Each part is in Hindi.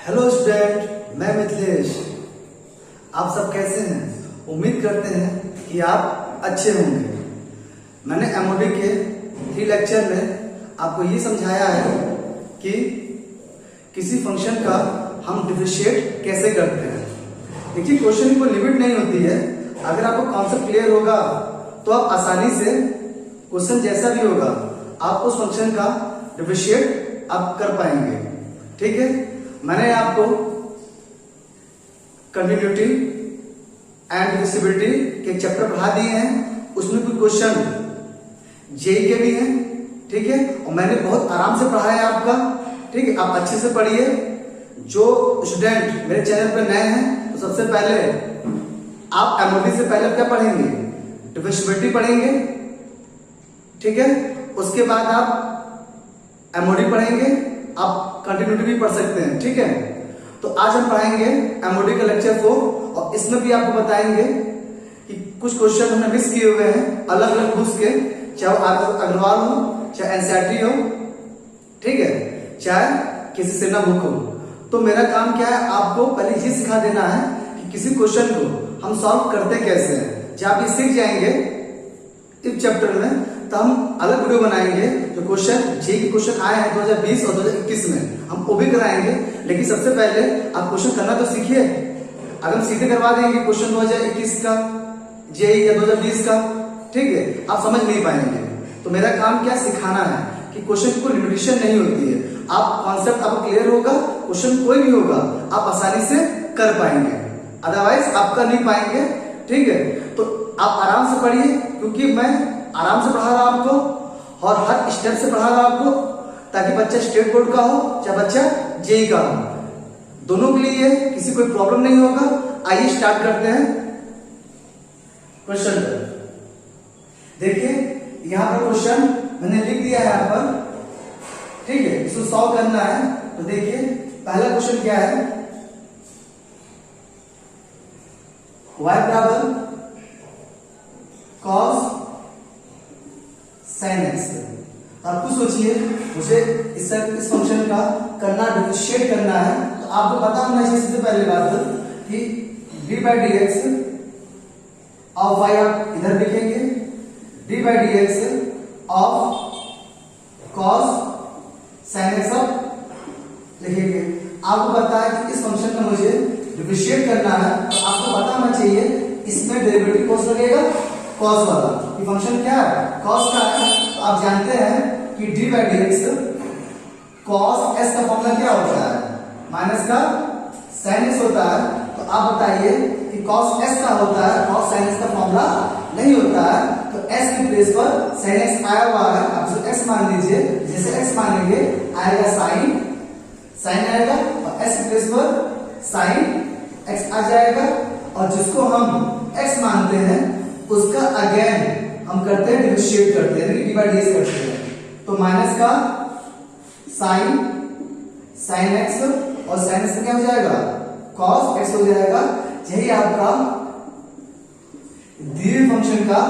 हेलो स्टूडेंट, मैं मिथिलेश। आप सब कैसे हैं? उम्मीद करते हैं कि आप अच्छे होंगे। मैंने एमओडी के 3 लेक्चर में आपको ये समझाया है कि किसी फंक्शन का हम डिफरेंशिएट कैसे करते हैं। देखिए, क्वेश्चन की कोई लिमिट नहीं होती है। अगर आपको कॉन्सेप्ट क्लियर होगा तो आप आसानी से क्वेश्चन जैसा भी होगा आप उस फंक्शन का डिफरेंशिएट आप कर पाएंगे। ठीक है, मैंने आपको कंटिन्यूटी एंड डिविजिबिलिटी के चैप्टर पढ़ा दिए हैं। उसमें कुछ क्वेश्चन जेई के भी हैं। ठीक है, और मैंने बहुत आराम से पढ़ाया है आपका। ठीक है, आप अच्छे से पढ़िए। जो स्टूडेंट मेरे चैनल पर नए हैं तो सबसे पहले आप एमओडी से पहले क्या पढ़ेंगे? डिविजिबिलिटी पढ़ेंगे। ठीक है, उसके बाद आप एमओडी पढ़ेंगे। आप कंटिन्यूटी भी पढ़ सकते हैं। ठीक है, तो आज हम पढ़ाएंगे एमओडी का लेक्चर 4 और इसमें भी आपको बताएंगे कि कुछ क्वेश्चन हमने मिस किए हुए हैं अलग अलग बुक्स के, चाहे वो अग्रवाल हो, चाहे एनसीईआरटी हो, ठीक है, चाहे किसी सेना बुक हो। तो मेरा काम क्या है, आपको पहले ये सिखा देना है कि किसी क्वेश्चन को हम सॉल्व करते कैसे हैं। जब आप ये सीख जाएंगे इस चैप्टर में तो हम अलग वीडियो बनाएंगे जो क्वेश्चन जे के क्वेश्चन आए हैं 2020 और 2021 में, हम वो भी कराएंगे। लेकिन सबसे पहले आप क्वेश्चन करना तो सीखिए। अगर हम सीधे करवा देंगे क्वेश्चन 2021 का जे या 2020 का, ठीक है, आप समझ नहीं पाएंगे। तो मेरा काम क्या सिखाना है कि क्वेश्चन की कोई लिमिटेशन नहीं होती है। आप कॉन्सेप्ट आपको क्लियर होगा, क्वेश्चन कोई भी होगा आप आसानी से कर पाएंगे, अदरवाइज आप कर नहीं पाएंगे। ठीक है, तो आप आराम से पढ़िए क्योंकि मैं आराम से पढ़ा रहा आपको और हर स्टेप से पढ़ा रहा आपको, ताकि बच्चा स्टेट बोर्ड का हो चाहे बच्चा जेई का हो, दोनों के लिए किसी कोई प्रॉब्लम नहीं होगा। आइए स्टार्ट करते हैं क्वेश्चन। देखिए, यहां पर क्वेश्चन मैंने लिख दिया है यहाँ पर। ठीक है, इसको सॉल्व करना है। तो देखिए, पहला क्वेश्चन क्या है, y बराबर cos sin x। आप कुछ सोचिए, मुझे इस फंक्शन का करना डिफरेंशिएट करना है, तो आपको पता होना चाहिए सबसे पहले बात कि d/dx ऑफ y आप इधर लिखेंगे, d/dx of cos sin x आप लिखेंगे। आपको पता है कि इस फंक्शन का मुझे डिफरेंशिएट करना है, तो आपको पता होना चाहिए इसमें डेरिवेटिव कॉस लगेगा, कॉस वाला। ये फंक्शन क्या है? कॉस का है। तो आप जानते हैं कि d/dx cos s का फॉर्मूला क्या होता है? माइनस का sin x होता है। तो आप बताइए कि cos s का होता है, cos sin x का फॉर्मूला नहीं होता है। तो s की प्लेस पर sin x आया हुआ है, आप इसे x मान लीजिए। जैसे x मानेंगे आएगा sin आएगा और s की प्लेस पर sin x आ जाएगा। और जिसको हम x मानते हैं उसका अगेन हम करते हैं डिफरेंशिएट करते हैं, d/dx करते हैं। तो माइनस का sin x और sin x क्या हो जाएगा? cos x हो जाएगा। यही आपका दिए फंक्शन का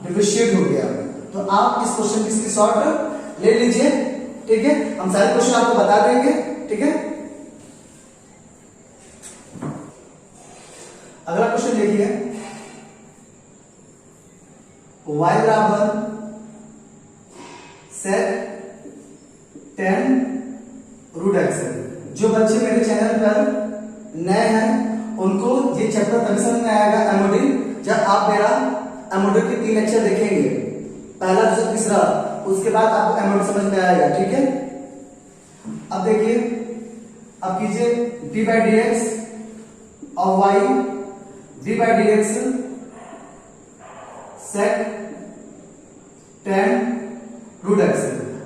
डिफरेंशिएट हो गया। तो आप इस क्वेश्चन की स्क्रीनशॉट ले लीजिए। ठीक है, हम सारे क्वेश्चन आपको बता देंगे। ठीक है, अगला क्वेश्चन देखिए, y बराबर sec tan √x। जो बच्चे मेरे चैनल पर नए हैं उनको ये चैप्टर तभी समझ में आएगा एमओडी, जब आप मेरा एमओडी के 3 लेक्चर देखेंगे, पहला दूसरा तीसरा, उसके बाद आपको एमओडी समझ में आएगा। ठीक है, अब देखिए, अब कीजिए d/dx of y d/dx sec tan √x।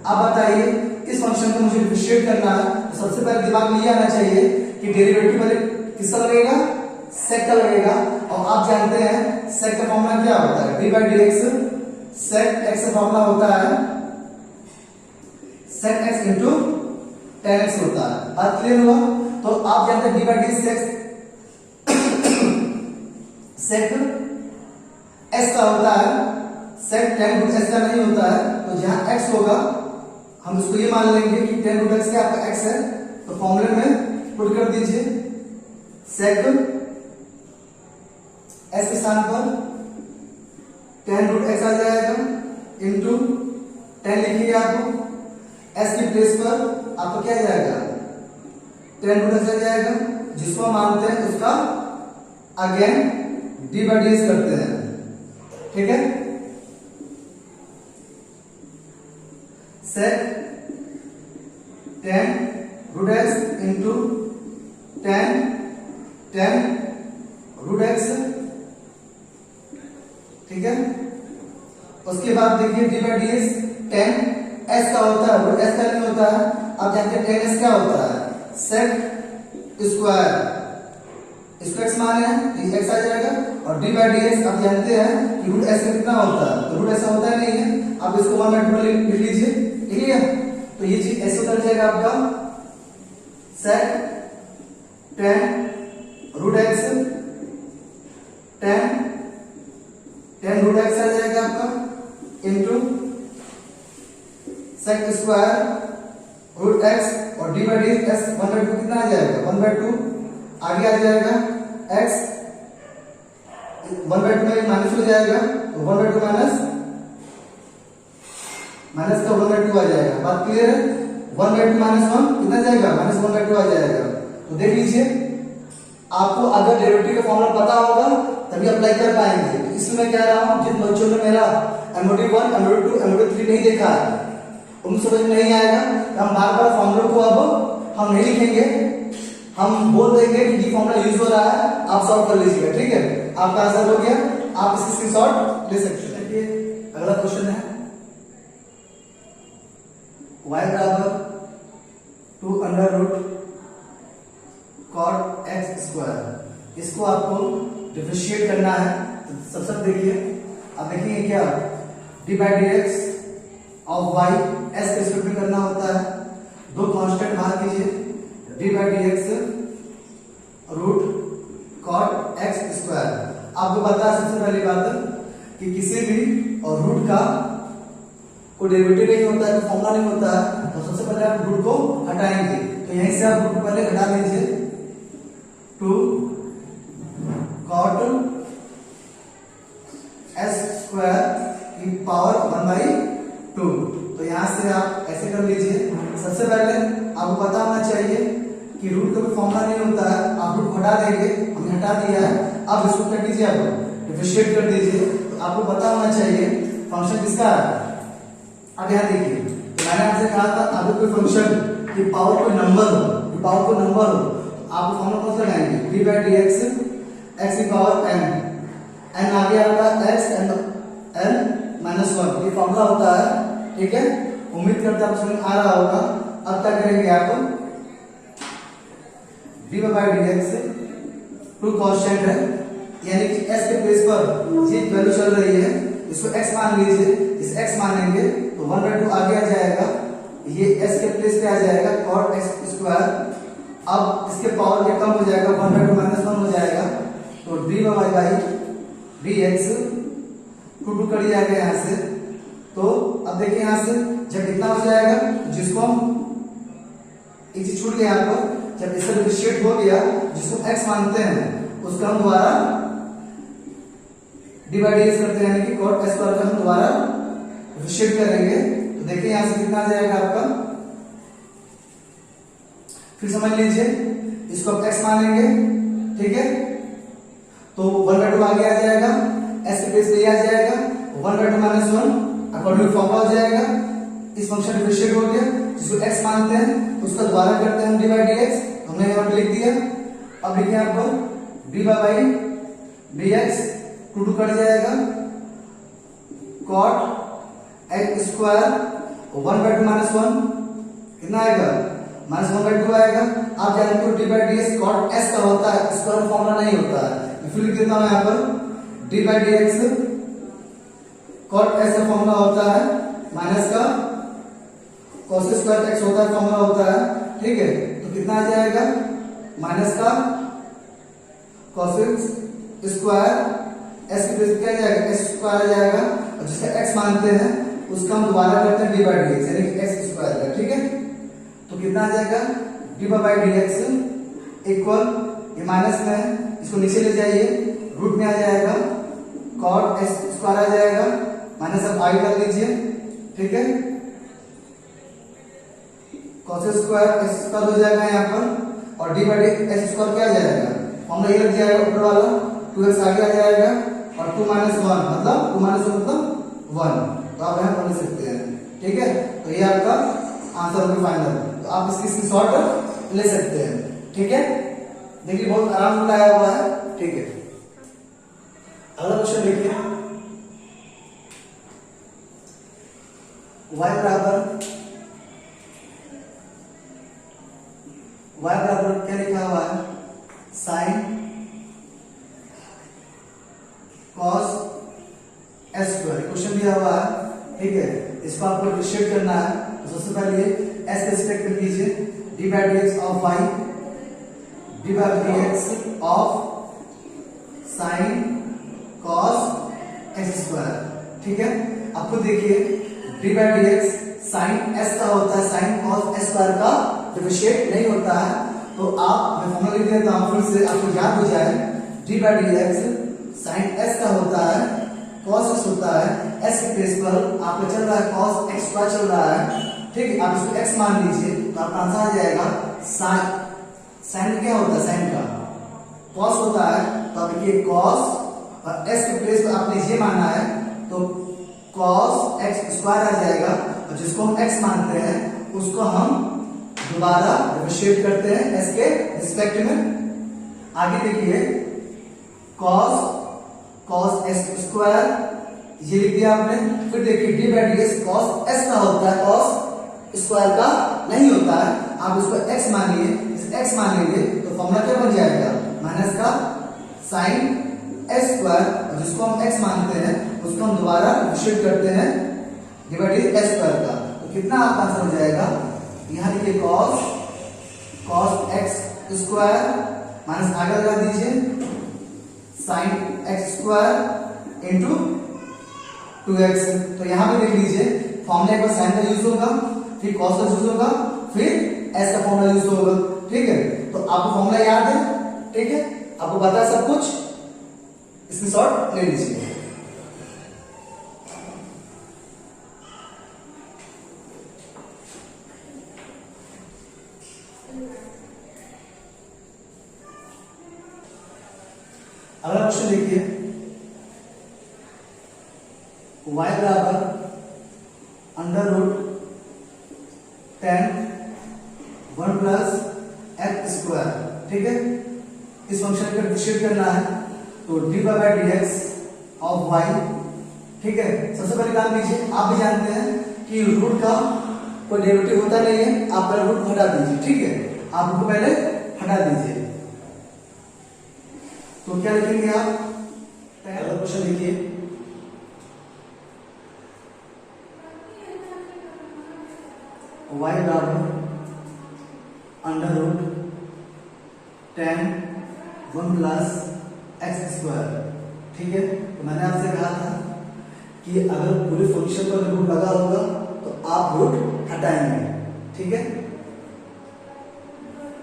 अब बताइए इस फंक्शन को मुझे डिफरेंशिएट करना है, तो सबसे पहले दिमाग में ये आना चाहिए कि डेरिवेटिव पहले किसका लगेगा? sec का लगेगा। और आप जानते हैं sec का फॉर्मूला क्या होता है? d/dx sec x का फॉर्मूला होता है sec x into tan x होता है। बात क्लियर हुआ? तो आप जानते हैं d/dx sec s का होता है, sec tan √s का नहीं होता है। तो जहां x होगा हम इसको ये मान लेंगे कि tan √x क्या आपका x है। तो फॉर्मूले में पुट कर दीजिए सेक एस के स्थान पर tan रूट एक्स आ जाएगा इंटू tan लिखिए आपको एस की प्लेस पर आपको क्या आ जाएगा tan रूट एक्स आ जाएगा, जिसको हम मानते हैं उसका again d by d s करते हैं, ठीक है। Sec tan root x into tan root x, ठीक है। उसके बाद देखिए d by d s tan s का होता है, रूट एस का नहीं होता है। आप जानते हैं tan एस क्या होता है, सेक स्क्वायर, इसको एक्स माने हैं तो एक्स आ जाएगा, और डी बाई डी एक्स आप जानते हैं कि रूट एस का कितना होता है, तो रूट ऐसा होता है नहीं है, आप इसको 1/2 लिख लीजिए, ठीक है। तो ये चीज ऐसे उतर जाएगा आपका sec tan root x tan root x आ जाएगा आपका into sec square root x, और डी बाई डी एक्स 1/2 कितना आ जाएगा 1/2, आगे आ जाएगा x 1/2 में माइनस हो जाएगा, तो 1/2 माइनस का 1/2 आ जाएगा। बात क्लियर है, 1/2 माइनस 1 कितना जाएगा -1/2 आ जाएगा। तो देख लीजिए, आपको अगर डेरिवेटिव का फॉर्मूला पता होगा तभी अप्लाई कर पाएंगे। तो इसमें क्या रहा हूं, जिन बच्चों ने मेरा MOD1 MOD2 MOD3 नहीं देखा है उनको समझ में नहीं आएगा, तो हम बार बार फॉर्मूला को अब हम नहीं लिखेंगे, हम बोल देंगे कि ये फॉर्मूला यूज हो रहा है, आप सॉल्व कर लीजिएगा, ठीक है। आपका आंसर हो गया, आप इसकी स्क्रीनशॉट ले सकते हैं। देखिए अगला क्वेश्चन है y बराबर 2 cot x स्क्वायर, इसको आपको डिफरेंशिएट करना है। तो सबसे देखिए, अब देखिए क्या d by d x of y s के रिस्पेक्ट में करना होता है। दो कांस्टेंट बाहर कीजिए, d by d x root cot x square. आपको पता है सबसे पहली बात कि किसी भी और रूट का कोई डेरिवेटिव नहीं होता है, कोई फॉर्मूला नहीं होता है, तो सबसे पहले आप रूट को हटाएंगे। तो यहीं से आप रूट को पहले हटा लीजिए, 2 cot s स्क्वायर की पावर 1/2। तो यहां से आप ऐसे कर लीजिए। सबसे पहले आपको पता होना चाहिए कि रूट का कोई फॉर्मूला नहीं होता है, आप रूट को हटा देंगे, हमने हटा दिया है। अब इसको कर दीजिए, आप डिफरेंशिएट कर दीजिए। तो आपको पता होना चाहिए फंक्शन किसका है। अब यहां देखिए, तो मैंने आपसे कहा था अगर कोई फंक्शन की पावर कोई नंबर हो, पावर को नंबर हो, तो आप फॉर्मूला कौन सा लगाएंगे, D by d x x की पावर n आगे आपका x n -1, ये फॉर्मूला होता है, ठीक है। उम्मीद करते हैं आप समझ आ रहा होगा। अब क्या करेंगे, आप d by d x two constant है, यानी कि s के प्लेस पर ये वैल्यू चल रही है, इसको x मान लीजिए। इस x मानेंगे तो 1/2 आगे आ जाएगा, ये s के प्लेस पे आ जाएगा cot x स्क्वायर। अब इसके पावर के कम हो जाएगा, 1/2 -1 हो जाएगा, तो डी बाई डी एक्स 2 कर जाएगा यहाँ से। तो अब देखिए यहाँ से जब इतना हो जाएगा, जिसको हम एक चीज छूट गया यहाँ पर, जब इससे डिफरेंशिएट हो गया, जिसको x मानते हैं उसका हम दोबारा डी बाई डी एक्स करते हैं, यानी कि cot s स्क्वायर का हम दोबारा डिफरेंशिएट करेंगे। तो देखिए यहाँ से कितना आ जाएगा आपका, फिर समझ लीजिए, इसको आप x मानेंगे, ठीक है। तो 1/2 आगे आ जाएगा, s के प्लेस पे आ जाएगा, 1/2 -1 अकॉर्डिंग टू फॉर्मूला हो जाएगा। इस फंक्शन डिफरेंशिएट हो गया, जिसको x मानते हैं उसका दोबारा करते हैं हम डी बाई डी एक्स, हमने यहाँ पे लिख दिया। अब लिखिए यहाँ पर D by d x 2 cut जाएगा, cot x स्क्वायर 1/2 -1 कितना आएगा, -1/2 आएगा। आप जानते हो D by d x cot s का होता है, स्क्वायर फॉर्मूला नहीं होता है। फिर लिख देता हूं यहाँ पर D by d x cot s का फॉर्मूला होता है, माइनस का cos स्क्वायर x होता है, फॉर्मूला होता है, ठीक है। तो कितना आ जाएगा, माइनस का cos स्क्वायर s की प्लेस क्या जाएगा, x स्क्वायर आ जाएगा, और जिसका x मानते हैं उसका हम दोबारा करते हैं डी बाई डी एक्स, यानी कि x स्क्वायर का, ठीक है। तो कितना आ जाएगा, D by d x equal, ये माइनस में है, इसको नीचे ले जाइए, रूट में आ जाएगा, कॉट एक्स स्क्वायर आ जाएगा, माइनस अब आई कर लीजिए, ठीक है, कॉस स्क्वायर एक्स स्क्वायर हो जाएगा यहाँ पर, और डी बाई एक्स स्क्वायर क्या आ जाएगा, फॉर्मूला ये लग जाएगा ऊपर वाला, 2x आगे आ जाएगा, और 2 - 1 मतलब 2 - 1 मतलब 1, तो आप यहाँ पढ़ सकते हैं, ठीक है। तो ये आपका आंसर होगा फाइनल, तो आप इसकी स्क्रीनशॉट ले सकते हैं, ठीक है। देखिए बहुत आराम से लाया हुआ है, ठीक है। अगला क्वेश्चन देखिए, y बराबर क्या लिखा हुआ है, sine cos s square, question दिया हुआ है, ठीक है। इसको आपको डिफरेंशिएट करना है, तो सबसे पहले एस के रिस्पेक्ट में कीजिए, d by d x of y, d by d x of sine cos x square, ठीक है। आपको देखिए d by d x sine s का होता है, साइन कॉस एस स्क्वायर का डिफरेंशिएट नहीं होता है, तो आप मैं फॉर्मूला लिख देता हूं फिर से आपको याद हो जाए, d by d x sine s का होता है, कॉस एक्स होता है, एस के प्लेस पर आपका चल रहा है कॉस एक्स स्क्वायर चल रहा है, ठीक है। आप इसको एक्स मान लीजिए, तो आपका आंसर आ जाएगा साइन, साइन क्या होता है, साइन का कॉस होता है, तो आप देखिए कॉस और एस के प्लेस पर आपने ये माना है, तो कॉस एक्स स्क्वायर आ जाएगा, और जिसको हम एक्स मानते हैं उसको हम दोबारा डिफरेंशिएट करते हैं एस के रिस्पेक्ट में। आगे देखिए कॉस एक्स स्क्वायर ये लिख दिया आपने, फिर देखिए d by d x cos S का होता है, कॉस स्क्वायर का नहीं होता है, आप इसको एक्स मानिए, इस एक्स मानेंगे तो फॉर्मूला क्या बन जाएगा, माइनस का साइन एस स्क्वायर, और जिसको हम एक्स मानते हैं उसको हम दोबारा डिफरेंशिएट करते हैं डिवाइडेड एस स्क्वायर का, तो कितना आपका आंसर हो जाएगा, यहाँ लिखिए कॉस एक्स स्क्वायर माइनस आगे लगा दीजिए sine x square into 2x, तो यहाँ पे देख लीजिए फॉर्मूला एक बार साइन का यूज होगा, फिर कॉस का यूज होगा, फिर एस का फॉर्मूला यूज होगा, ठीक है। तो आपको फॉर्मूला याद है, ठीक है, आपको पता है सब कुछ, स्क्रीनशॉट ले लीजिए। अगला क्वेश्चन देखिए, y बराबर under root 10 1 plus x square, ठीक है। इस फंक्शन का डिफरेंशिएट करना है, तो d by d x of y, ठीक है। सबसे पहले काम कीजिए, आप भी जानते हैं कि रूट का कोई डेरिवेटिव होता नहीं है, आप पहले रूट हटा दीजिए, ठीक है, आप रूट पहले हटा दीजिए, तो क्या लिखेंगे आप, पहला क्वेश्चन लिखिए, y बराबर under root 10 1 plus x square, ठीक है। तो मैंने आपसे कहा था कि अगर पूरे फंक्शन पर रूट लगा होगा तो आप रूट हटाएंगे, ठीक है।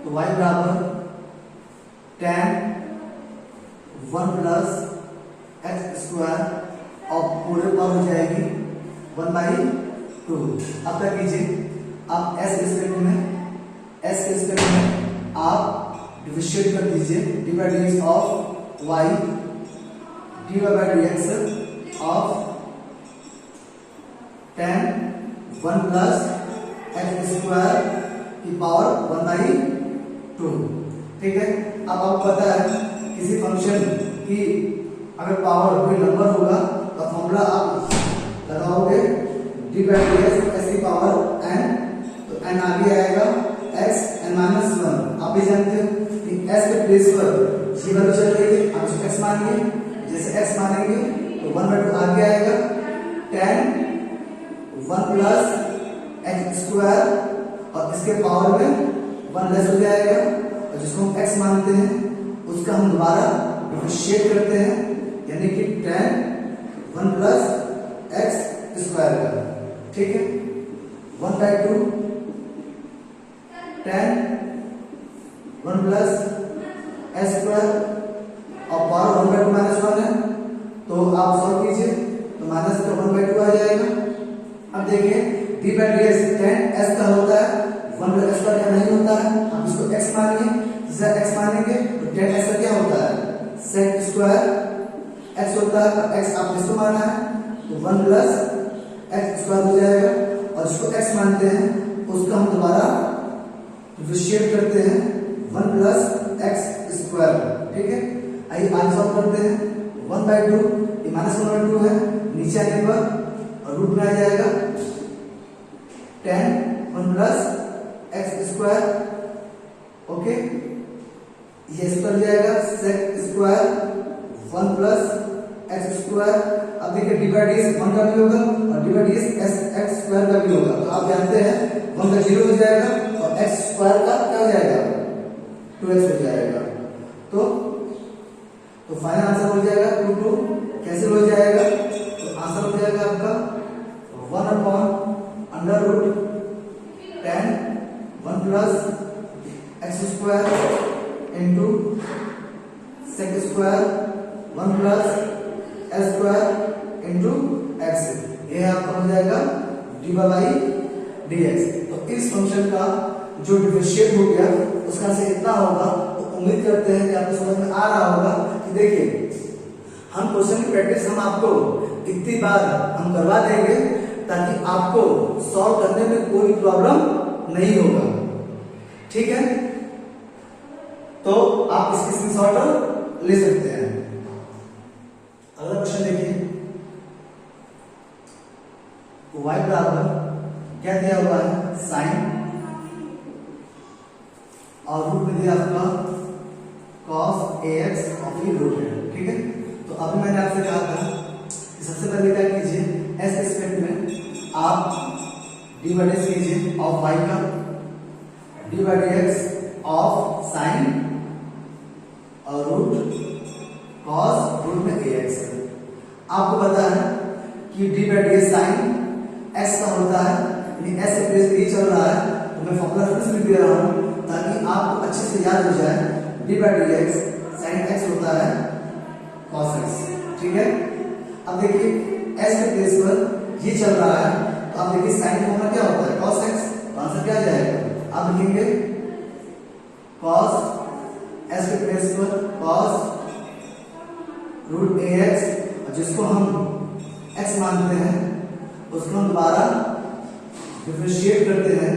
तो y बराबर 10 1 प्लस एक्स स्क्वायर और पूरे पर हो जाएगी 1/2। अब क्या कीजिए, आप एस के रिस्पेक्ट में आप डिफरेंशिएट कर दीजिए, d by d x of y, d by d x of 10 1 plus x square की पावर 1/2, ठीक है। अब आपको पता है किसी फंक्शन की अगर पावर कोई नंबर होगा तो फॉर्मूला आप लगाओगे D by d x S की पावर एन, तो एन आगे आएगा एक्स एन माइनस 1। आप भी जानते हो कि एस के प्लेस पर ये वैल्यू चल रही है, आप इसको एक्स मानिए, जैसे एक्स मानेंगे तो 1/2 आगे आएगा 10 1 प्लस एक्स स्क्वायर, और इसके पावर में 1 लेस हो जाएगा, और जिसको हम एक्स मानते हैं उसका हम दोबारा डिफरेंशिएट करते हैं, यानी कि 10 1 प्लस एक्स स्क्वायर का, ठीक है। 1/2 10 1 प्लस एस स्क्वायर और पावर 1 बाई 2 माइनस 1 है, तो आप सॉल्व कीजिए तो माइनस का 1 बाई 2 आ जाएगा। अब देखिए d by d x tan s का होता है 1 प्लस s का नहीं होता है, आप इसको x मानिए, जैसे x मानेंगे तो tan s का क्या होता है sec स्क्वायर x होता है, और x आपने इसको माना है तो 1 प्लस x स्क्वायर हो जाएगा, और इसको x मानते हैं उसका हम दोबारा डिफरेंशिएट करते हैं 1 प्लस x स्क्वायर, ठीक है। आइए आगे सॉल्व करते हैं 1 बाई 2, ये माइनस 1 बाई 2 है, नीचे आने पर और रूट में आ जाएगा tan 1 plus x square, okay, ये स्क्वायर जाएगा sec square 1 plus x square. अब देखिए डी बाई डी 1 का भी होगा और d by D x square का भी होगा, तो आप जानते हैं 1 का 0 हो जाएगा और x स्क्वायर का क्या हो जाएगा 2x हो जाएगा, तो फाइनल आंसर हो जाएगा 2 कैंसिल हो जाएगा, तो आंसर हो जाएगा आपका 1 upon under root tan 1 plus x square into sec square 1 plus s square into x, ये आपका हो जाएगा डी बाई डी एक्स। तो इस फंक्शन का जो डिफरेंशिएट हो गया उसका से इतना होगा, तो उम्मीद करते हैं कि आपको समझ में आ रहा होगा कि देखिए हम क्वेश्चन की प्रैक्टिस हम आपको इतनी बार हम करवा देंगे ताकि आपको सॉल्व करने में कोई प्रॉब्लम नहीं होगा, ठीक है। तो आप इसकी स्क्रीनशॉट ले सकते हैं। अगला क्वेश्चन देखिए, y बराबर क्या दिया हुआ है साइन और रूट में दिया आपका cos ax और फिर रूट है, ठीक है। तो अभी मैंने आपसे कहा था कि सबसे पहले क्या कीजिए, s एस्पेक्ट में आप डी बाई डी कीजिए ऑफ y का, d by d x of sine और रूट cos रूट में ax। आपको पता है कि d by d sine x का होता है, यानी s से प्लेस b चल रहा है, तो मैं फॉर्मूला फिर से लिख दे रहा हूं ताकि आपको अच्छे से याद हो जाए। D by d x sine x होता है cos x, ठीक है। अब देखिए s के प्लेस पर ये चल रहा है, तो आप देखिए साइन फॉर्मूला क्या होता है cos x, तो आंसर क्या आ जाएगा, आप लिखेंगे cos s के प्लेस पर cos रूट ax, जिसको हम x मानते हैं उसको हम दोबारा डिफरेंशिएट करते हैं।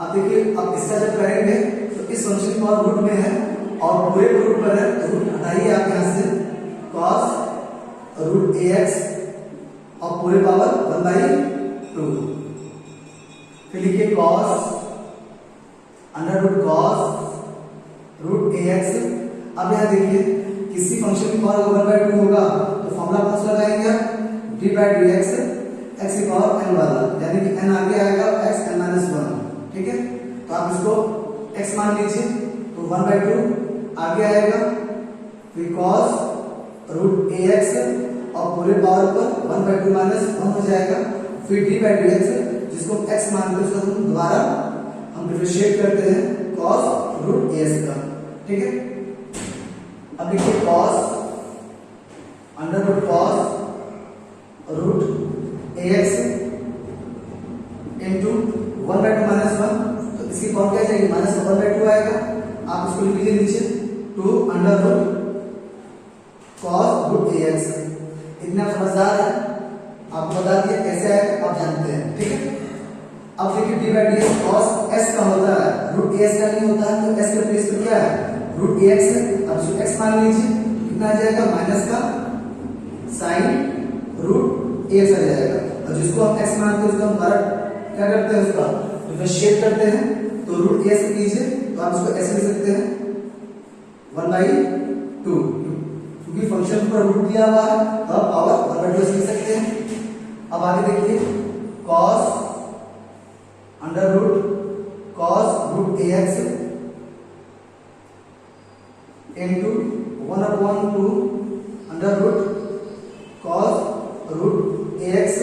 अब देखिए अब इसका जब करेंगे तो इस फंक्शन की पावर रूट में है और पूरे रूट पर है, तो रूट हटाइए आप यहां से cos रूट ax और पूरे पावर 1 बाई 2, फिर लिखिए cos under root cos root ax। अब यहां देखिए किसी फंक्शन की पावर 1 बाई 2 होगा तो फॉर्मूला कौन सा लगाएंगे, D by d x x की पावर n वाला, यानी कि n आगे आएगा x n माइनस 1, ठीक है। तो आप इसको x मान लीजिए, तो 1 बाई 2 आगे आएगा, फिर cos रूट ax और पूरे पावर पर 1 बाई 2 माइनस 1 हो जाएगा, फिर डी बाई डी एक्स जिसको x मानते हैं उसको दोबारा हम डिफरेंशिएट करते हैं cos रूट ax का, ठीक है। अब देखिए cos under root cos root ax into 1 by 2 minus 1, तो इसकी पावर क्या जाएगी माइनस 1 बाई 2 आएगा, आप इसको लिख लीजिए नीचे 2 under root cos root ax। इतना समझदार है, आपको बता दिया कैसे आएगा आप जानते हैं, ठीक है। अब देखिए d by d x cos s का होता है, रूट ax का नहीं होता है, तो s के प्लेस पर क्या है रूट ax है, अब इसको x मान लीजिए, कितना आ जाएगा माइनस का साइन रूट ax आ जाएगा, और जिसको हम x मानते हैं उसको हम क्या करते हैं उसका डिफरेंशिएट करते हैं, तो रूट ax लीजिए तो आप इसको ऐसे लिख सकते हैं 1 बाई 2, क्योंकि फंक्शन पर रूट दिया हुआ है तो आप पावर 1 बाई 2 लिख सकते हैं। अब आगे देखिए cos under root cos root ax into 1 upon 2 under root cos root ax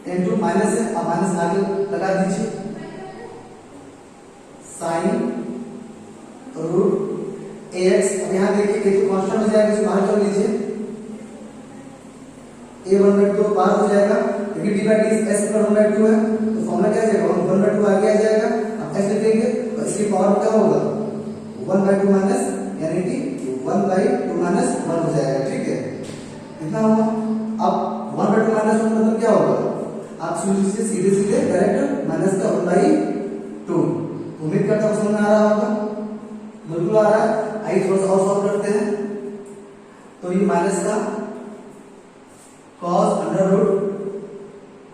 into minus है, अब माइनस आगे लगा दीजिए साइन ax, अब यहाँ देखिए a तो कांस्टेंट हो जाएगा, इसको बाहर कर लीजिए, a 1/2 बाहर हो जाएगा, क्योंकि d बाई डी s पर 1/2 है, तो फॉर्मूला क्या आ जाएगा, 1/2 आगे आ जाएगा। अब s लिखेंगे तो इसकी पावर क्या होगा, 1/2 माइनस, यानी कि 1/2 माइनस 1 हो जाएगा, ठीक है, कितना होगा। अब 1/2 माइनस 1 मतलब क्या होगा, आप सीधे सीधे डायरेक्ट माइनस का 1/2। उम्मीद करता हूँ समझ में आ रहा होगा, बिल्कुल आ रहा है। आइए थोड़ा सा और सॉल्व करते हैं। तो ये माइनस का cos under root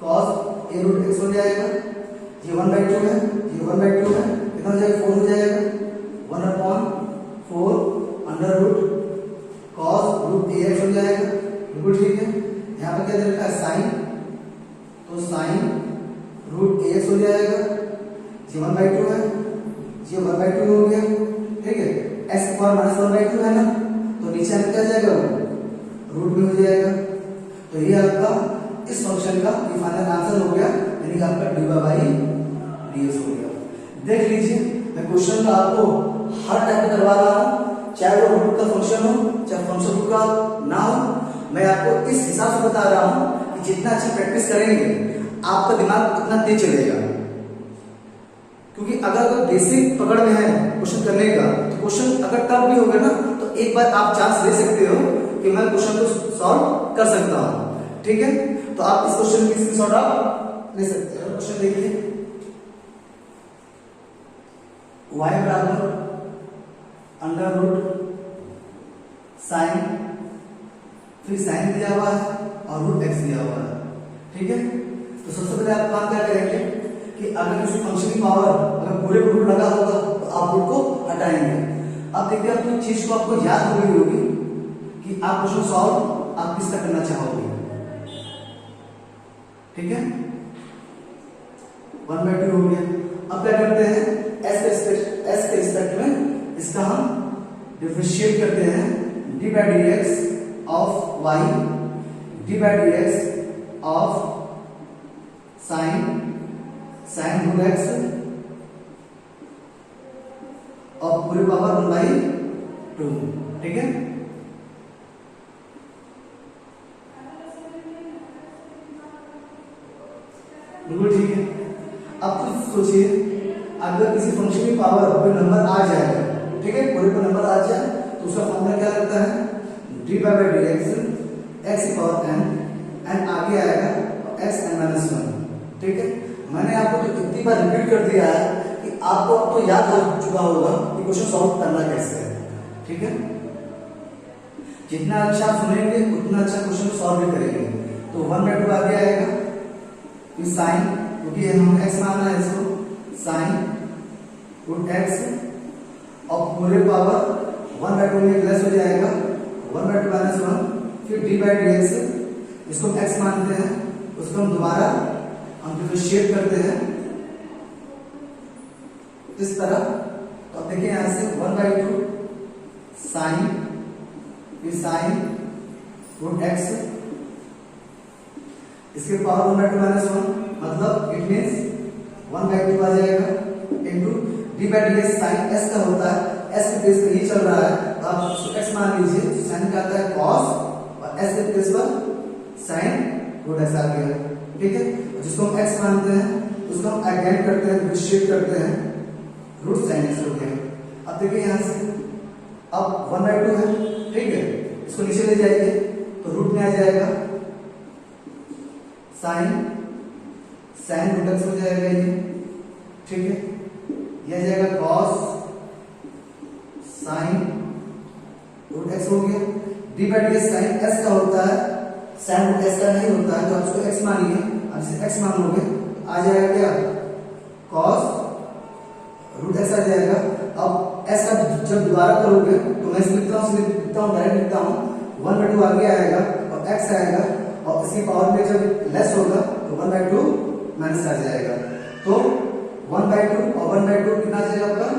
cos a root x हो जाएगा, ये 1/2 है, ये 1/2 है, कितना हो जाएगा, 4 हो जाएगा, 1/4 under root cos root ax हो जाएगा, बिल्कुल ठीक है। यहाँ पर क्या दे रखा है, साइन, तो साइन रूट ax हो जाएगा, ये 1/2 है, ये 1/2 हो गया, ठीक है। x की पावर माइनस 1/2 है ना, तो नीचे आने क्या जाएगा, वो रूट में हो जाएगा। तो ये आपका इस फंक्शन का ये फाइनल आंसर हो गया, यानी कि आपका dy बाई dx हो गया। देख लीजिए, मैं क्वेश्चन का आपको हर टाइप का करवा रहा हूँ, चाहे वो रूट का फंक्शन हो, चाहे फंक्शन रूट का ना हो, मैं आपको इस हिसाब से बता रहा हूँ कि जितना अच्छी प्रैक्टिस करेंगे आपका दिमाग उतना तेज चलेगा। क्योंकि अगर बेसिक पकड़ में है क्वेश्चन करने का, तो क्वेश्चन अगर टफ भी होगा ना, तो एक बार आप चांस ले सकते हो कि मैं क्वेश्चन को सॉल्व कर सकता हूं, ठीक है। तो आप इस क्वेश्चन की स्क्रीनशॉट आप ले सकते हो। क्वेश्चन देखिए, y बराबर अंडर रूट साइन, फिर साइन दिया हुआ है और रूट x दिया हुआ है, ठीक है। तो सबसे पहले आप काम क्या करेंगे कि अगर किसी फंक्शन की पावर अगर पूरे रूट लगा होगा तो आप रूट को हटाएंगे। अब देखिए, आप तो चीज को आपको याद हो गई होगी कि आप क्वेश्चन सॉल्व आप किसका करना चाहोगे, ठीक है। 1/2 हो गया। अब क्या करते हैं, s के रिस्पेक्ट में इसका हम डिफरेंशिएट करते हैं, d by dx of y, d by dx of sine root x और पूरे पावर 1/2, ठीक है। बिल्कुल ठीक है। अब तो सोचिए, अगर किसी फंक्शन की पावर कोई नंबर आ जाएगा, ठीक है, पूरे को नंबर आ जाए तो उसका फॉर्मूला क्या लगता है, dy बाई dx x की पावर n आगे आएगा x n माइनस 1, ठीक है। मैंने आपको तो इतनी बार रिपीट कर दिया है कि आपको अब तो याद हो चुका होगा कि क्वेश्चन सॉल्व करना कैसे है, ठीक है। जितना अच्छा सुनेंगे उतना अच्छा क्वेश्चन सॉल्व भी करेंगे। तो 1/2 आगे आएगा, फिर साइन, क्योंकि हम x मानना है इसको, साइन रूट x और पूरे पावर 1/2 में प्लस हो जाएगा, 1/2 माइनस 1, फिर d बाई dx, इसको हम x मानते हैं, उसको हम दोबारा हम डिफरेंशिएट करते हैं इस तरह। तो अब देखिए यहां से 1/2 साइन, फिर साइन रूट x, इसके पावर 1/2 माइनस 1, मतलब इट मीन्स 1/2 आ जाएगा into d by dx sine s का होता है, s के प्लेस पर ये चल रहा है तो आप उसको x मान लीजिए, तो साइन का आता है cos और s के प्लेस पर साइन रूट x आ गया, ठीक है। जिसको हम x मानते हैं उसको हम अगेन करते हैं, डिफरेंशिएट करते हैं, रूट साइन x हो गया। अब देखिए यहां से अब 1/2 है, ठीक है, इसको नीचे ले जाइए तो रूट में आ जाएगा साइन रूट x हो जाएगा ये, ठीक है। यह आ जाएगा cos साइन रूट x हो गया। d by dx sine s का होता है, साइन रूट s का नहीं होता है, तो आप इसको x मानिए, अब इसे x मान लोगे तो आ जाएगा क्या, cos रूट x आ जाएगा। अब s का जब दोबारा करोगे तो मैं इसे लिखता हूँ डायरेक्ट लिखता हूँ, 1/2 आगे आएगा और x आएगा और इसकी पावर में जब लेस होगा तो 1/2 माइनस आ जाएगा। तो 1/2 और 1/2 कितना आ जाएगा आपका,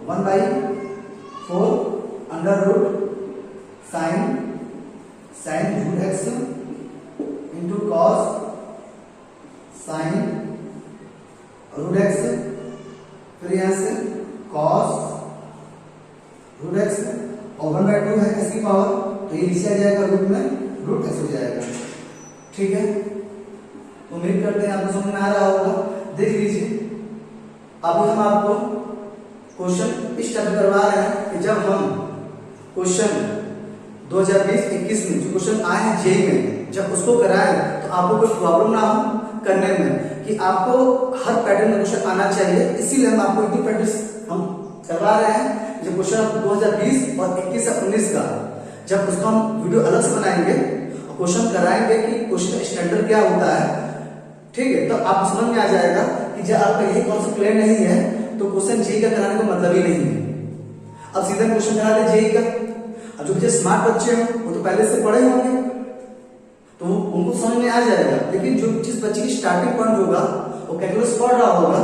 1/4 under root sine root x into cos sine root x, फिर यहां से cos रूट x और 1/2 है x की पावर, तो ये नीचे आ जाएगा रूट में √x हो जाएगा। ठीक है, उम्मीद करते हैं आपको समझ में आ रहा होगा। देख लीजिए, अभी हम आपको क्वेश्चन इस टाइप करवा रहे हैं कि जब हम क्वेश्चन 2020-21 में जो क्वेश्चन आए हैं जेईई में, जब उसको कराएं तो आपको कोई प्रॉब्लम ना हो करने में, कि आपको हर पैटर्न में क्वेश्चन आना चाहिए। इसीलिए हम आपको इतनी प्रैक्टिस हम करवा रहे हैं। जो क्वेश्चन 2020 और 21 से 19 का, जब उसको हम वीडियो अलग से बनाएंगे और क्वेश्चन कराएंगे कि क्वेश्चन स्टैंडर्ड क्या होता है, ठीक है, तो आपको समझ में आ जाएगा कि जब आपका यही कॉन्सेप्ट क्लियर नहीं है तो क्वेश्चन जेईई का कराने का मतलब ही नहीं है। अब सीधा क्वेश्चन करा दे जेईई का। अब जो बच्चे स्मार्ट बच्चे हैं वो तो पहले से पढ़े होंगे, तो उनको समझ में आ जाएगा। लेकिन जो जिस बच्चे की स्टार्टिंग पॉइंट होगा वो कैलकुलस पढ़ रहा होगा,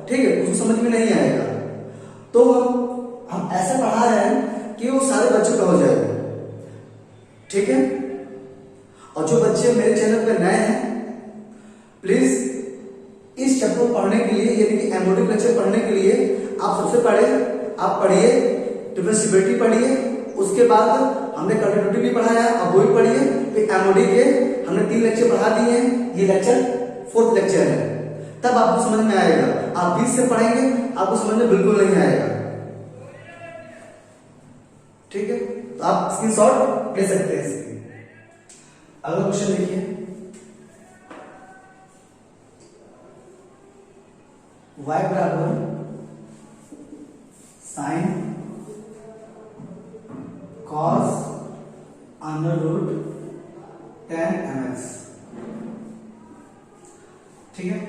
ठीक है, उसको समझ में नहीं आएगा। तो हम ऐसा पढ़ा रहे हैं कि वो सारे बच्चों का हो जाएगा। ठीक है, और जो बच्चे मेरे चैनल पे नए हैं, प्लीज इस चैप्टर को पढ़ने के लिए, यानी कि एमओडी लेक्चर पढ़ने के लिए आप सबसे पहले आप पढ़िए डिफरेंशिएबिलिटी पढ़िए, उसके बाद हमने कंटिन्यूटी भी पढ़ाया है, अब वो भी पढ़िए। फिर एमओडी के हमने 3 लेक्चर पढ़ा दिए हैं, ये लेक्चर 4th लेक्चर है, तब आपको समझ में आएगा। आप 20 से पढ़ेंगे आपको समझ में बिल्कुल नहीं आएगा। ठीक है, तो आप स्क्रीनशॉट ले सकते हैं इसकी। अगला क्वेश्चन देखिए, y बराबर साइन cos √10 mx। ठीक है, तो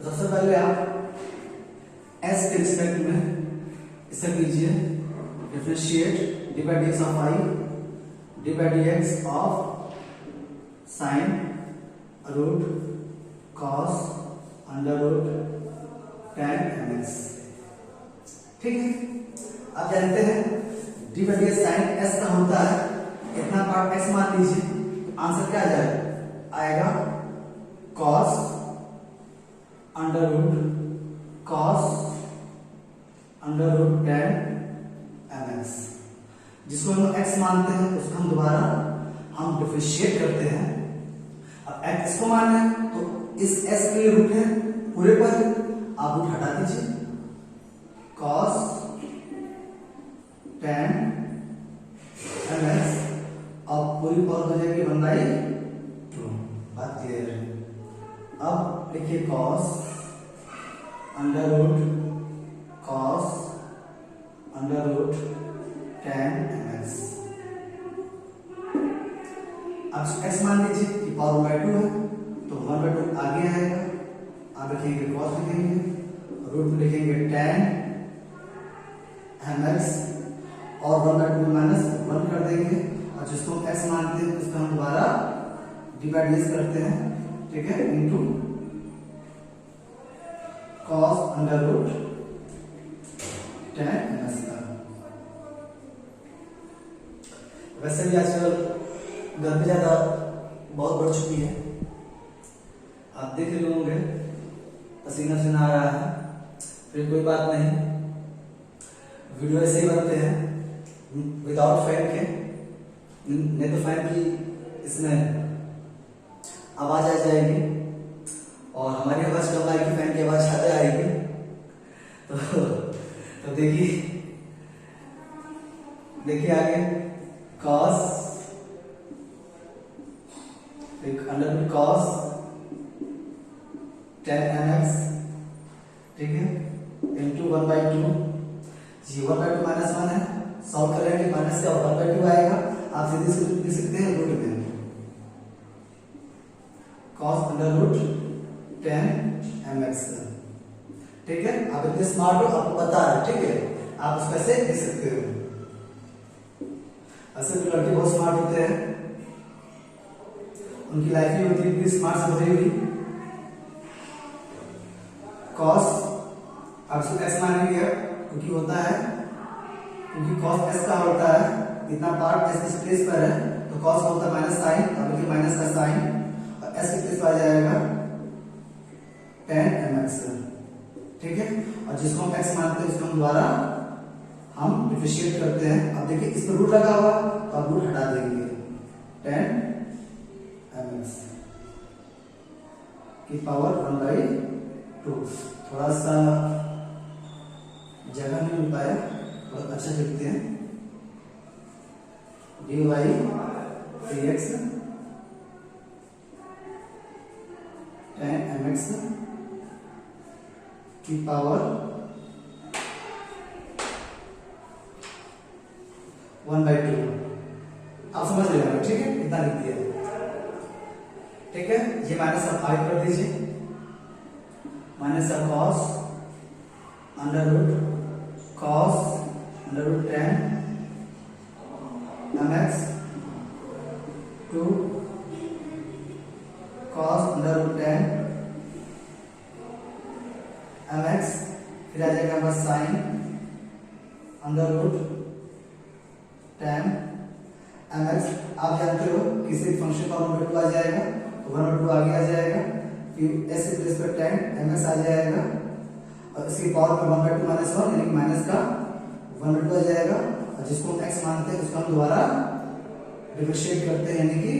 सबसे पहले आप s के रिस्पेक्ट में इसे कीजिए differentiate d/dx of i d/dx of sine root cos √10 mx। ठीक है, आप जानते हैं d/dx साइन s का होता है, इतना पार्ट x मान लीजिए, आंसर क्या आएगा cos √10 mx। जिसको हम x मानते हैं उसको हम दोबारा हम डिफरेंशिएट करते हैं। अब x को मानना है तो इस s के लिए रूट है पूरे पर, आप रूट हटा दीजिए, cos 10 mx और पूरी पावर हो जाएगी 1/2। बात क्लियर है। अब लिखिए cos √10 mx। अब x मान लीजिए कि पावर 1/2 है, तो 1/2 आगे आएगा, आप लिखेंगे cos लिखेंगे, रूट में लिखेंगे 10 mx और 1/2 माइनस 1 कर देंगे, और जिसको हम x मानते हैं उसको हम दोबारा d/dx करते हैं, ठीक है, इनटू cos √10 mx का। वैसे भी आजकल गर्मी ज्यादा बहुत बढ़ चुकी है, आप देख रहे होंगे पसीना पसीना आ रहा है। फिर कोई बात नहीं, वीडियो ऐसे ही बनते हैं विदाउट फैन के, नहीं तो फैन की इसमें आवाज आ जाएगी और हमारी आवाज कम आएगी, फैन की आवाज ज्यादा आएगी। तो देखिए आगे cos cos 10 mx, ठीक है, इंटू 1/2। जी 1/2 माइनस 1 है, सॉल्व करेंगे माइनस का 1/2 आएगा, आप सीधे से लिख सकते हैं रूट में cos √10 mx। ठीक है, आप इतने स्मार्ट हो, आपको पता है, ठीक है, आप उसको ऐसे लिख सकते हो। ऐसे तो लड़के बहुत स्मार्ट होते हैं, उनकी लाइफ ही होती है इतनी स्मार्ट से भरी हुई। cos अब इसको x मानेंगे क्योंकि होता है, क्योंकि cos s का होता है, इतना पार्ट s की प्लेस पर है, तो cos का होता है माइनस साइन, अब देखिए माइनस का साइन और s की प्लेस पर आ जाएगा 10 mx। ठीक है, और जिसको हम x मानते हैं उसको हम दोबारा हम डिफरेंशिएट करते हैं। अब देखिए इसमें रूट लगा हुआ तो आप रूट हटा देंगे, 10mx की पावर 1/2। थोड़ा सा जगह नहीं मिल पाया, बहुत अच्छा लिखते हैं, dy/dx 10mx की पावर 1/2। आप समझ रहे हो, ठीक है, इतना लिख दिया, ठीक है। ये माइनस आप 5 कर दीजिए, minus of cos under root 10 mx to cos under root 10 mx, फिर आ जाएगा हमारा साइन अंडर रूट 10 mx। आप जानते हो किसी फंक्शन का 1/2 आ जाएगा तो 1/2 आगे आ जाएगा, फिर s के प्लेस पर 10 ms आ जाएगा और इसकी पावर में 1/2 माइनस 1 यानी माइनस का 1/2 आ जाएगा, और जिसको हम x मानते हैं उसका हम दोबारा डिफरेंशिएट करते हैं, यानी कि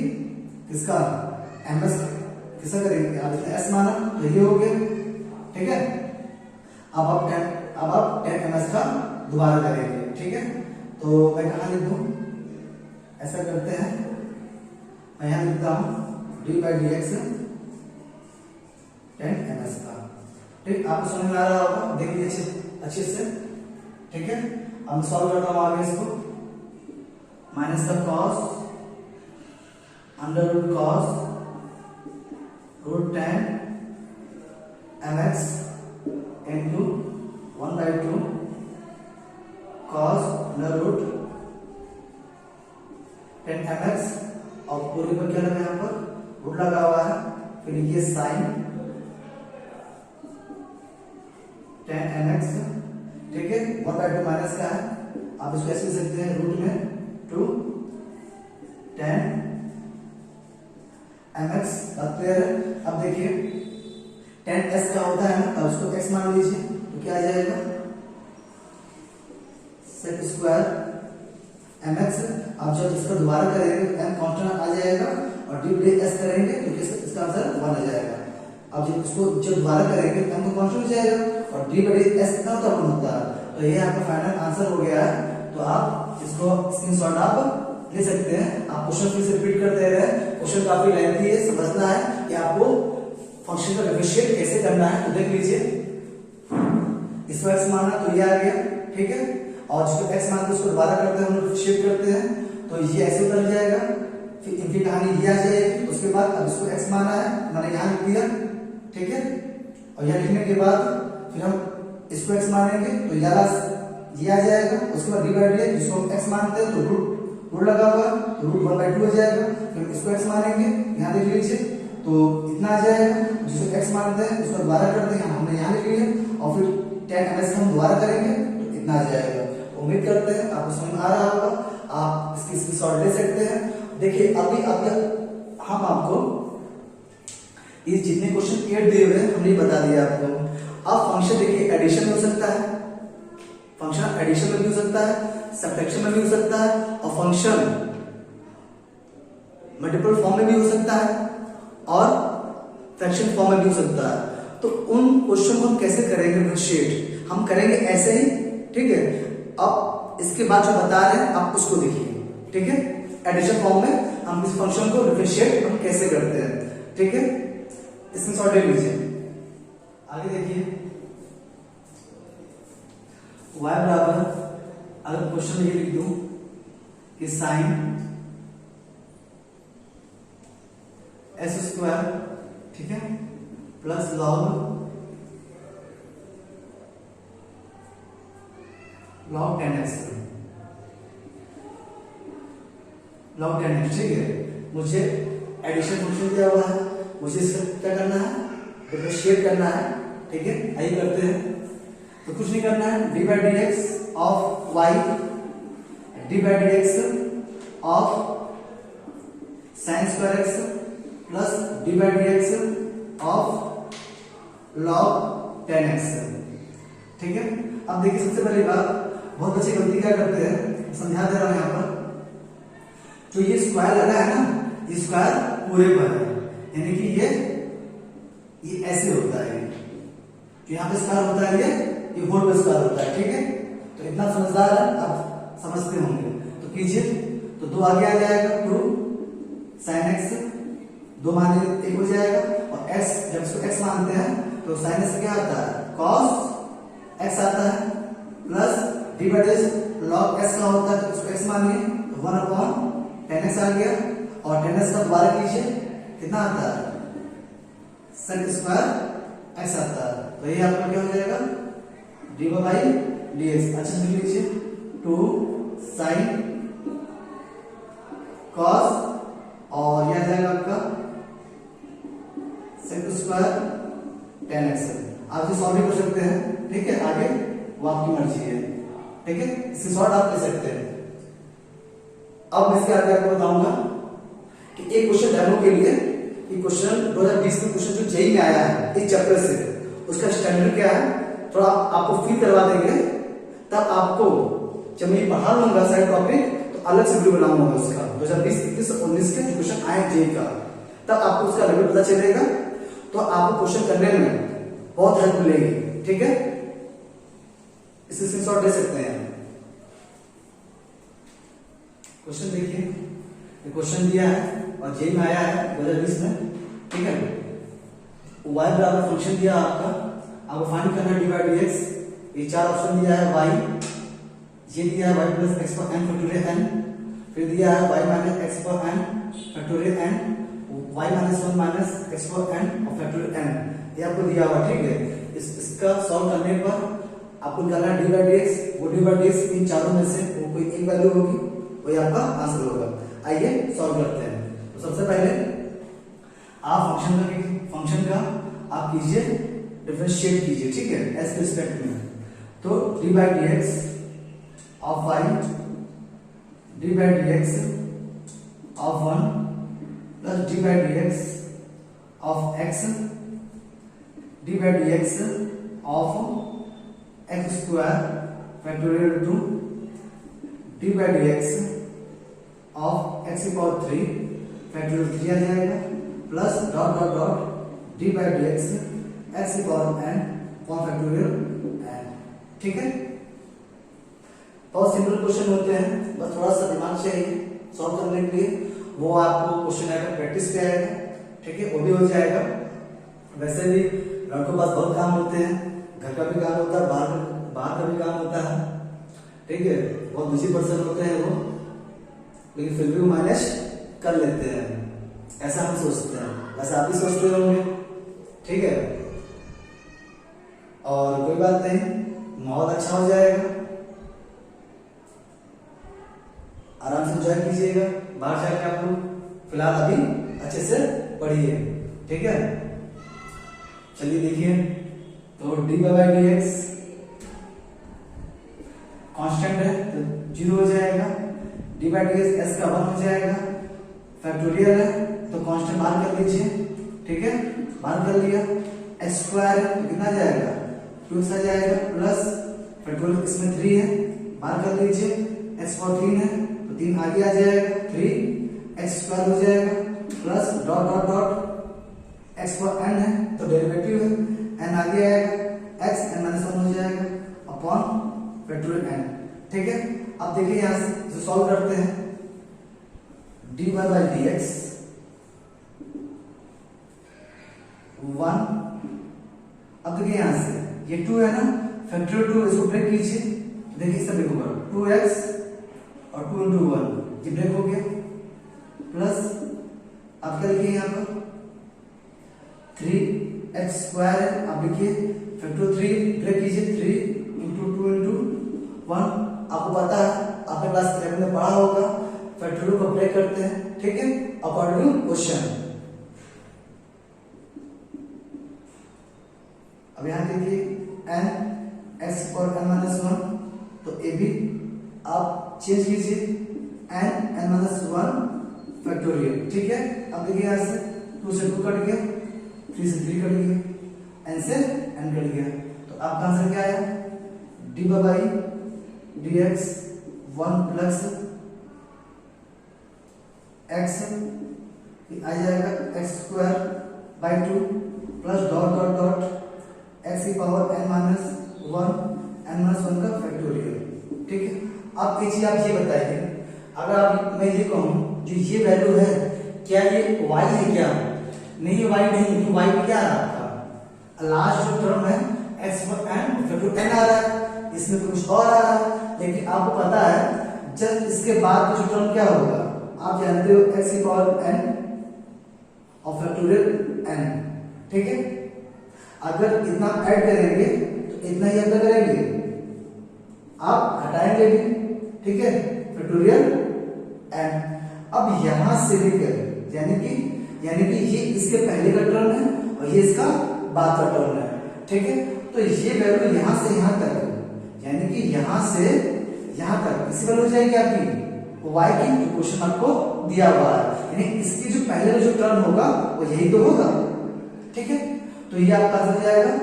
किसका ms किसका करेंगे, आप इसने s माना तो ये हो गया, ठीक है। अब आप 10 ms का दोबारा करेंगे, ठीक है। तो मैं कहाँ लिख दूं, ऐसा करते हैं, मैं यहां लिखता हूं d/dx 10 ms का, ठीक। आपको समझ में आ रहा होगा, देख लीजिए अच्छे से, ठीक है। अब सॉल्व करता हूं आगे इसको, माइनस का cos under root cos root 10 mx into 1/2 cos under root 10 mx, और पूरे पर क्या लगा, यहाँ पर रूट लगा हुआ है, फिर ये साइन 10 mx, ठीक है। 1/2 माइनस का है, आप इसको ऐसे लिख सकते हैं, रूट में 2 10 mx। बात क्लियर है। अब देखिए 10s का होता है ना, अब उसको x मान लीजिए तो क्या आ जाएगा, सेक स्क्वायर mx। आप जब इसका दोबारा करेंगे तो m कांस्टेंट आ जाएगा, और d/s करेंगे तो इसका आंसर 1 आ जाएगा। अब जब दोबारा करेंगे तो m तो कांस्टेंट हो जाएगा, और d/s कितना होता है, 1 होता है। तो ये आपका फाइनल आंसर हो गया है। तो आप इसको स्क्रीनशॉट आप ले सकते हैं। आप क्वेश्चन फिर से रिपीट करते रहे, क्वेश्चन काफी लेंथी है, समझना है कि आपको फंक्शन का डिफरेंशिएट कैसे करना है। तो देख लीजिए, इसको x माना तो ये आ गया, ठीक है, और जिसको x मानते हैं उसको दोबारा करते हैं, हम डिफरेंशिएट करते हैं तो ये ऐसे उतर जाएगा, फिर इनकी कहानी ये आ जाएगी। उसके बाद अब इसको x माना है, मैंने यहाँ लिख दिया, ठीक है, और यहाँ लिखने के बाद फिर हम इसको x मानेंगे तो ये आ जाएगा। उसके बाद d/dx, जिसको हम x मानते हैं तो रूट लगा हुआ तो रूट 1/2 हो जाएगा। फिर इसको x मानेंगे, यहाँ देख लीजिए तो इतना आ जाएगा, जिसको x मानते हैं उसको दोबारा करते हैं, हमने यहाँ लिख लिया, और फिर 10 ms हम दोबारा करेंगे तो इतना आ जाएगा। उम्मीद करते हैं आपको समझ में आ रहा होगा, आप इसकी स्क्रीनशॉट ले सकते हैं। देखिए अभी हम आपको ये जितने क्वेश्चन 8 दिए हुए हैं हमने बता दिया आपको। अब फंक्शन देखिए एडिशन में हो सकता है, फंक्शन एडिशन में भी हो सकता है, सब्ट्रैक्शन में भी हो सकता है, और फंक्शन मल्टीपल फॉर्म में भी हो सकता है, और फ्रैक्शन फॉर्म में भी हो सकता है। तो उन क्वेश्चन को हम कैसे करेंगे डिफरेंशिएट, हम करेंगे ऐसे ही, ठीक है। अब इसके बाद जो बता रहे हैं आप उसको देखिए, ठीक है। एडिशन फॉर्म में हम इस फंक्शन को डिफरेंशिएट हम कैसे करते हैं, ठीक है। इसमें शॉर्ट ले लीजिए, आगे देखिए y बराबर, अगर क्वेश्चन में ये लिख दूं कि साइन s², ठीक है, प्लस log 10x, ठीक है। मुझे एडिशन फंक्शन दिया हुआ है, मुझे इसका क्या करना है, डिफरेंशिएट करना है, ठीक है। आइए करते हैं। तो कुछ नहीं करना है, d/dx of y, d/dx of sin² x plus d/dx of log 10x, ठीक है। अब देखिए सबसे पहली बात, बहुत बच्चे गलती क्या करते हैं, समझा दे रहा हूं यहाँ पर। तो ये स्क्वायर लगा है ना, ये स्क्वायर पूरे पर है, यानी कि ये ऐसे होता है, तो यहाँ पे स्क्वायर होता है, ये होल पे स्क्वायर होता है, ठीक है। तो इतना समझदार है, आप समझते होंगे। तो कीजिए, तो 2 आगे आ जाएगा, 2 sin x, 2 माने 1 हो जाएगा, और x जब इसको x मानते हैं तो sin x क्या आता है, cos x आता है, प्लस डिवाइडेड log x का होता है, तो इसको x मानिए, तो 1/10x आ गया, और 10x का दोबारा कीजिए, कितना आता है, sec स्क्वायर x आता है। तो ये आपका क्या हो जाएगा, dy/dx। अच्छा लिख लीजिए, 2 sin cos, और यह आ जाएगा आपका sec स्क्वायर 10x। आप इसे सॉल्व भी कर सकते हैं, ठीक है, आगे वो आपकी मर्जी है, ठीक है, इससे सॉल्व आप ले सकते हैं। अब मैं इसके आगे आपको बताऊंगा कि एक क्वेश्चन डेमो के लिए, ये क्वेश्चन 2020 में क्वेश्चन जो जेईई में आया है इस चैप्टर से, उसका स्टैंडर्ड क्या है थोड़ा आपको फील करवा देंगे, तब आपको जब मैं पढ़ा लूंगा साइड टॉपिक तो अलग से वीडियो बनाऊंगा उसका 2020, 21 और 19 के जो क्वेश्चन आए जेईई का, तब आपको उसका लेवल पता चलेगा, तो आपको क्वेश्चन करने में बहुत हेल्प मिलेगी, ठीक है। इसे स्क्रीनशॉट ले सकते हैं। क्वेश्चन देखिए, ये क्वेश्चन दिया है और जेईई में आया है 2020 में, ठीक है। y बराबर फंक्शन दिया आपको फाइंड करना dy/dx, ये 4 ऑप्शन दिया है, y ये दिया है y प्लस x पर n फैक्टोरियल n, फिर दिया है y माइनस x पर n factorial n, y minus 1 minus x पर n और फैक्टोरियल n, ये आपको दिया हुआ, ठीक है। इसका सॉल्व करने पर आपको निकालना dy/dx, वो dy/dx इन चारों में से वो कोई एक वैल्यू होगी, वही आपका आंसर होगा। आइए सॉल्व करते हैं। तो सबसे पहले आप फंक्शन का आप कीजिए डिफरेंशिएट कीजिए, ठीक है, s के रिस्पेक्ट में। तो dy/dx of y dy/dx of 1 plus dy/dx of x dy/dx of x square factorial 2 dy/dx of x की पावर 3 फैक्टोरियल 3 आ जाएगा, plus dot dot dot dy/dx x की पावर n फैक्टोरियल n, ठीक है। बहुत सिंपल क्वेश्चन होते हैं, बस थोड़ा सा दिमाग चाहिए सॉल्व करने के लिए, वो आपको क्वेश्चन आएगा प्रैक्टिस पे आएगा, ठीक है, वो भी हो जाएगा। वैसे भी लड़कों के पास बहुत काम होते हैं, घर का भी काम होता है, बाहर का भी काम होता है, ठीक है, बहुत बिजी पर्सन होते हैं वो, लेकिन फिर भी वो मैनेज कर लेते हैं, ऐसा हम सोचते हैं, वैसा आप भी सोचते होंगे, ठीक है। और कोई बात नहीं, माहौल अच्छा हो जाएगा, आराम से एंजॉय कीजिएगा, बाहर जाके आप लोग फिलहाल अभी अच्छे से पढ़िए, ठीक है। चलिए देखिए, तो dy/dx कांस्टेंट है तो 0 हो जाएगा, dy/dx s का 1 हो जाएगा, फैक्टोरियल है तो कांस्टेंट बाहर कर लीजिए, ठीक है, बाहर कर लिया, x स्क्वायर है तो कितना जाएगा 2x आ जाएगा, प्लस फैक्टोरियल इसमें 3 है, बाहर कर लीजिए, x पावर 3 है तो 3 आगे आ जाएगा, 3x स्क्वायर हो जाएगा, plus dot dot dot x पर n है तो डेरिवेटिव है, n आगे आएगा, x n-1 हो जाएगा अपॉन फैक्टोरियल n, ठीक है। अब देखिए यहां से इसे सॉल्व करते हैं, dy/dx 1, अब देखिए यहां से ये 2 है ना, फैक्टोरियल 2 इसको ब्रेक कीजिए, देखिए इससे ब्रेक होगा 2x और 2 into 1 ये ब्रेक हो गया, प्लस अब क्या लिखिए यहां पर 3x स्क्वायर है, आप लिखिए फैक्टर 3 ब्रेक कीजिए, 3 into 2 into 1, आपको पता है आपने क्लास 11 में पढ़ा होगा, फैक्टोरियल को ब्रेक करते हैं, ठीक है, अकॉर्डिंग टू क्वेश्चन। अब यहां देखिए n x और n-1, तो ये भी आप चेंज कीजिए n-1 फैक्टोरियल, ठीक है। अब देखिए यहां से 2 से 2 कट गया, 3 से 3 कट गया, n से n कट गया, तो आपका आंसर क्या आया, dx 1 प्लस x आ जाएगा x square by 2 plus dot dot dot x की पावर n माइनस 1 का फैक्टोरियल। ठीक है, अब एक चीज आप ये बताइए, अगर आप मैं ये कहूं जो ये वैल्यू है क्या ये y है क्या? नहीं, y नहीं, तो y क्या आ रहा है आपका? लास्ट जो टर्म है x पर n फैक्टर n आ रहा है, इसमें तो कुछ और आ रहा है, लेकिन आपको पता है जब इसके बाद जो टर्म क्या होगा, आप जानते हो x की पावर n और फैक्टोरियल n। ठीक है, अगर इतना ऐड करेंगे तो इतना ही अंदर करेंगे, आप हटाएंगे भी। ठीक है, फैक्टोरियल n। अब यहां से लेकर यानी कि ये इसके पहले का टर्म है और ये इसका बाद का टर्म है। ठीक है, तो ये वैल्यू यहां से यहां तक, यानी कि यहां से यहां तक इसी वैल्यू हो जाएगी आपकी y की, जो क्वेश्चन आपको दिया हुआ है, यानी इसकी जो पहले जो टर्म होगा वो यही तो होगा। ठीक है, तो ये आपका हो जाएगा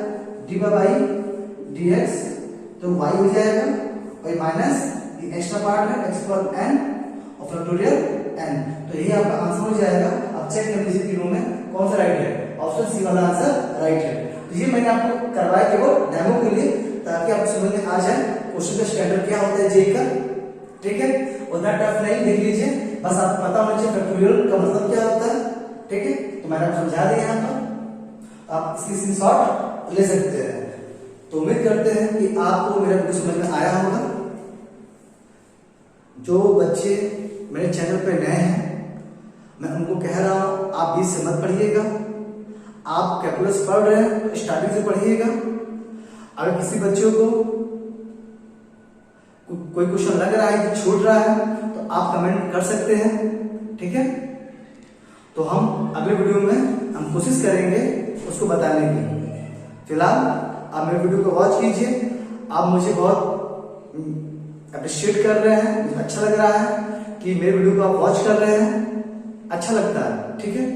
dy बाई dx, तो y हो जाएगा और माइनस ये एक्स्ट्रा पार्ट है x पर n और फैक्टोरियल n, तो यही आपका आंसर हो जाएगा। अब चेक कर लीजिए तीनों में कौन सा राइट है, ऑप्शन सी वाला आंसर राइट है। तो ये मैंने आपको करवाया केवल डेमो के लिए, ताकि आपको समझ में आ जाए क्वेश्चन का स्टैंडर्ड क्या होता है जेई का। ठीक है, उतना टफ नहीं, देख लीजिए, बस आपको पता होना चाहिए फैक्टोरियल का मतलब क्या होता है। ठीक है, तो मैंने आपको समझा दिया यहाँ पर, आप इसकी स्क्रीनशॉट ले सकते हैं। तो उम्मीद करते हैं कि आपको मेरा वीडियो समझ में आया होगा। जो बच्चे मेरे चैनल पे नए हैं, मैं उनको कह रहा हूं आप बीच से मत पढ़िएगा, आप कैलकुलस पढ़ रहे हैं तो स्टार्टिंग से पढ़िएगा। अगर किसी बच्चों को कोई क्वेश्चन लग रहा है कि छूट रहा है तो आप कमेंट कर सकते हैं। ठीक है, तो हम अगले वीडियो में हम कोशिश करेंगे उसको बताने की। फिलहाल आप मेरे वीडियो को वॉच कीजिए, आप मुझे बहुत अप्रिशिएट कर रहे हैं, मुझे अच्छा लग रहा है कि मेरे वीडियो को आप वॉच कर रहे हैं, अच्छा लगता है। ठीक है,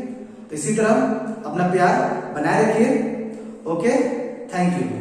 तो इसी तरह अपना प्यार बनाए रखिए। Okay, thank you.